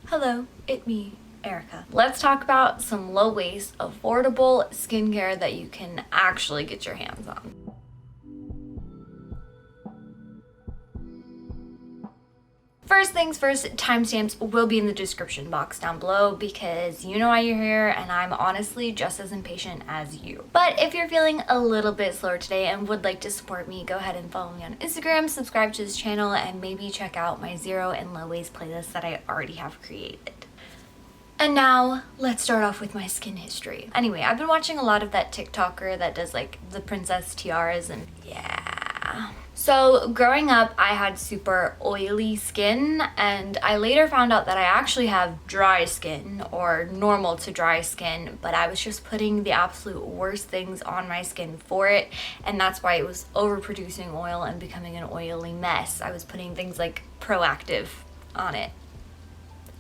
Hello, it's me, Erica. Let's talk about some low-waste, affordable skincare that you can actually get your hands on. First things first, timestamps will be in the description box down below because you know why you're here and I'm honestly just as impatient as you. But if you're feeling a little bit slower today and would like to support me, go ahead and follow me on Instagram, subscribe to this channel, and maybe check out my zero and low waste playlist that I already have created. And now, let's start off with my skin history. Anyway, I've been watching a lot of that TikToker that does like the princess tiaras and yeah. So growing up, I had super oily skin, and I later found out that I actually have dry skin or normal to dry skin, but I was just putting the absolute worst things on my skin for it, and that's why it was overproducing oil and becoming an oily mess. I was putting things like Proactive on it.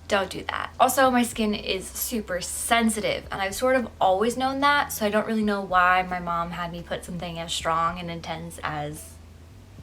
Don't do that. Also, my skin is super sensitive, and I've sort of always known that, so I don't really know why my mom had me put something as strong and intense as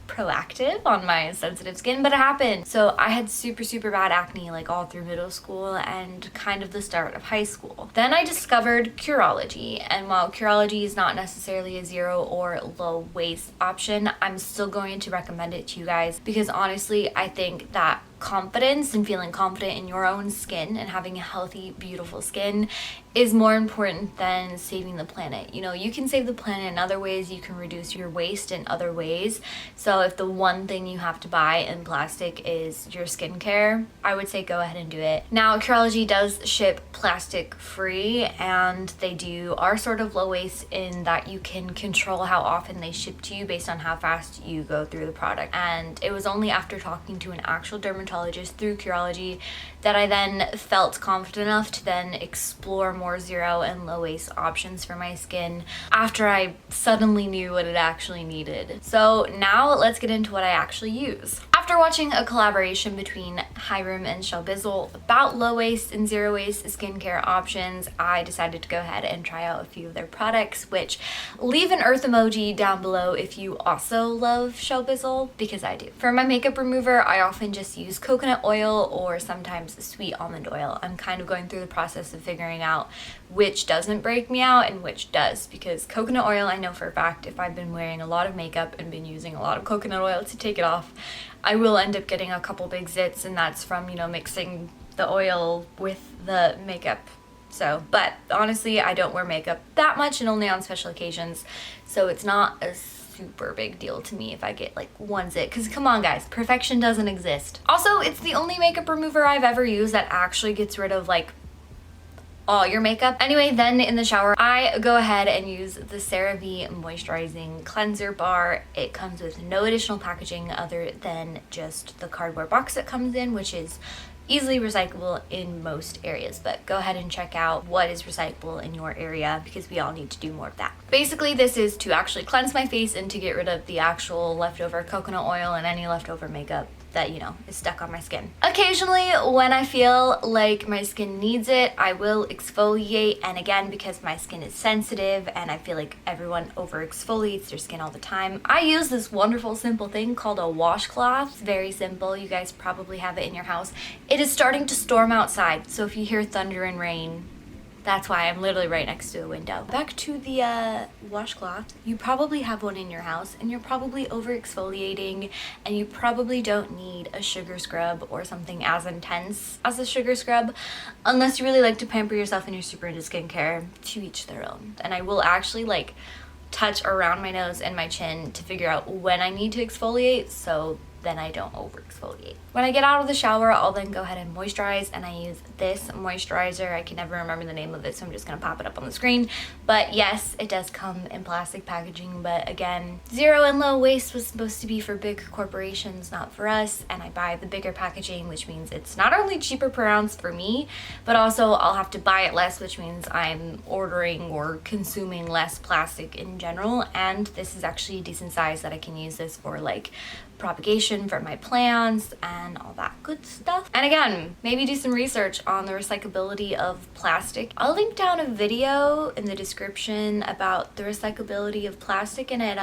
Proactive on my sensitive skin, but it happened. So I had super bad acne like all through middle school and kind of the start of high school. Then I discovered Curology, and while Curology is not necessarily a zero or low waste option, I'm still going to recommend it to you guys because honestly I think that confidence and feeling confident in your own skin and having a healthy, beautiful skin is more important than saving the planet. You know, you can save the planet in other ways, you can reduce your waste in other ways. So if the one thing you have to buy in plastic is your skincare, I would say go ahead and do it. Now, Curology does ship plastic free, and they are sort of low waste in that you can control how often they ship to you based on how fast you go through the product. And it was only after talking to an actual dermatologist through Curology that I then felt confident enough to then explore more zero and low waste options for my skin after I suddenly knew what it actually needed. So now let's get into what I actually use. After watching a collaboration between Hyram and Shelbizzle about low waste and zero waste skincare options, I decided to go ahead and try out a few of their products, which leave an earth emoji down below if you also love Shelbizzle, because I do. For my makeup remover, I often just use coconut oil or sometimes sweet almond oil. I'm kind of going through the process of figuring out which doesn't break me out and which does, because coconut oil, I know for a fact if I've been wearing a lot of makeup and been using a lot of coconut oil to take it off, I will end up getting a couple big zits, and that's from, you know, mixing the oil with the makeup. So, but honestly, I don't wear makeup that much and only on special occasions, so it's not a super big deal to me if I get like one zit, because come on guys, perfection doesn't exist. Also, it's the only makeup remover I've ever used that actually gets rid of like all your makeup. Anyway, then in the shower, I go ahead and use the CeraVe Moisturizing Cleanser Bar. It comes with no additional packaging other than just the cardboard box that comes in, which is easily recyclable in most areas, but go ahead and check out what is recyclable in your area because we all need to do more of that. Basically, this is to actually cleanse my face and to get rid of the actual leftover coconut oil and any leftover makeup that, you know, is stuck on my skin. Occasionally, when I feel like my skin needs it, I will exfoliate, and again, because my skin is sensitive and I feel like everyone over exfoliates their skin all the time, I use this wonderful simple thing called a washcloth. It's very simple. You guys probably have it in your house. It is starting to storm outside, so if you hear thunder and rain, that's why I'm literally right next to a window. Back to the washcloth. You probably have one in your house and you're probably over exfoliating, and you probably don't need a sugar scrub or something as intense as a sugar scrub unless you really like to pamper yourself and you're super into skincare. To each their own. And I will actually like touch around my nose and my chin to figure out when I need to exfoliate, so then I don't over exfoliate. When I get out of the shower, I'll then go ahead and moisturize, and I use this moisturizer. I can never remember the name of it, so I'm just gonna pop it up on the screen. But yes, it does come in plastic packaging, but again, zero and low waste was supposed to be for big corporations, not for us, and I buy the bigger packaging, which means it's not only cheaper per ounce for me, but also I'll have to buy it less, which means I'm ordering or consuming less plastic in general, and this is actually a decent size that I can use this for like propagation for my plants and all that good stuff. And again, maybe do some research on the recyclability of plastic. I'll link down a video in the description about the recyclability of plastic, and it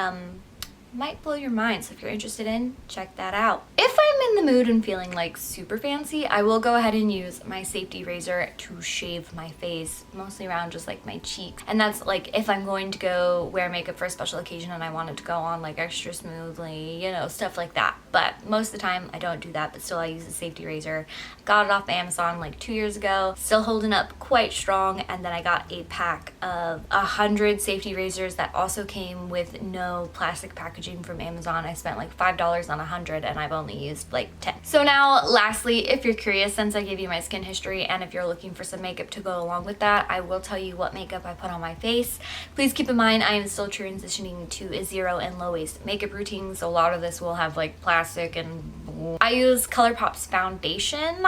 might blow your mind. So if you're interested in, check that out. If I'm in the mood and feeling like super fancy, I will go ahead and use my safety razor to shave my face, mostly around just like my cheeks. And that's like if I'm going to go wear makeup for a special occasion and I want it to go on like extra smoothly, you know, stuff like that. But most of the time I don't do that, but still I use a safety razor. Got it off Amazon like 2 years ago, still holding up quite strong. And then I got a pack of 100 safety razors that also came with no plastic packaging from Amazon. I spent like $5 on 100 and I've only used like 10. So now lastly, if you're curious, since I gave you my skin history and if you're looking for some makeup to go along with that, I will tell you what makeup I put on my face. Please keep in mind I am still transitioning to a zero and low waste makeup routine, so a lot of this will have like plastic and I use ColourPop's foundation,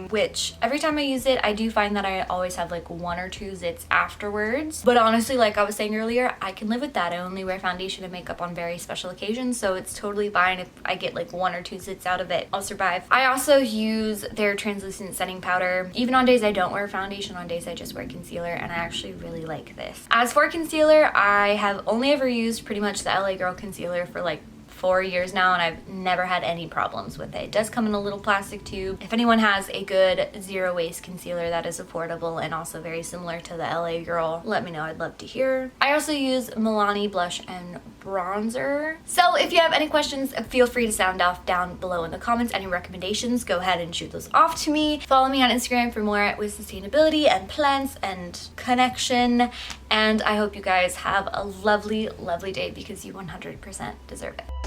which every time I use it, I do find that I always have like 1 or 2 zits afterwards. But honestly, like I was saying earlier, I can live with that. I only wear foundation and makeup on very special occasions, so it's totally fine if I get like 1 or 2 zits out of it. I'll survive. I also use their translucent setting powder. Even on days I don't wear foundation, on days I just wear concealer, and I actually really like this. As for concealer, I have only ever used pretty much the LA Girl concealer for like 4 years now, and I've never had any problems with it. It does come in a little plastic tube. If anyone has a good zero waste concealer that is affordable and also very similar to the LA Girl, let me know. I'd love to hear. I also use Milani blush and bronzer. So if you have any questions, feel free to sound off down below in the comments. Any recommendations, go ahead and shoot those off to me. Follow me on Instagram for more with sustainability and plants and connection. And I hope you guys have a lovely, lovely day because you 100% deserve it.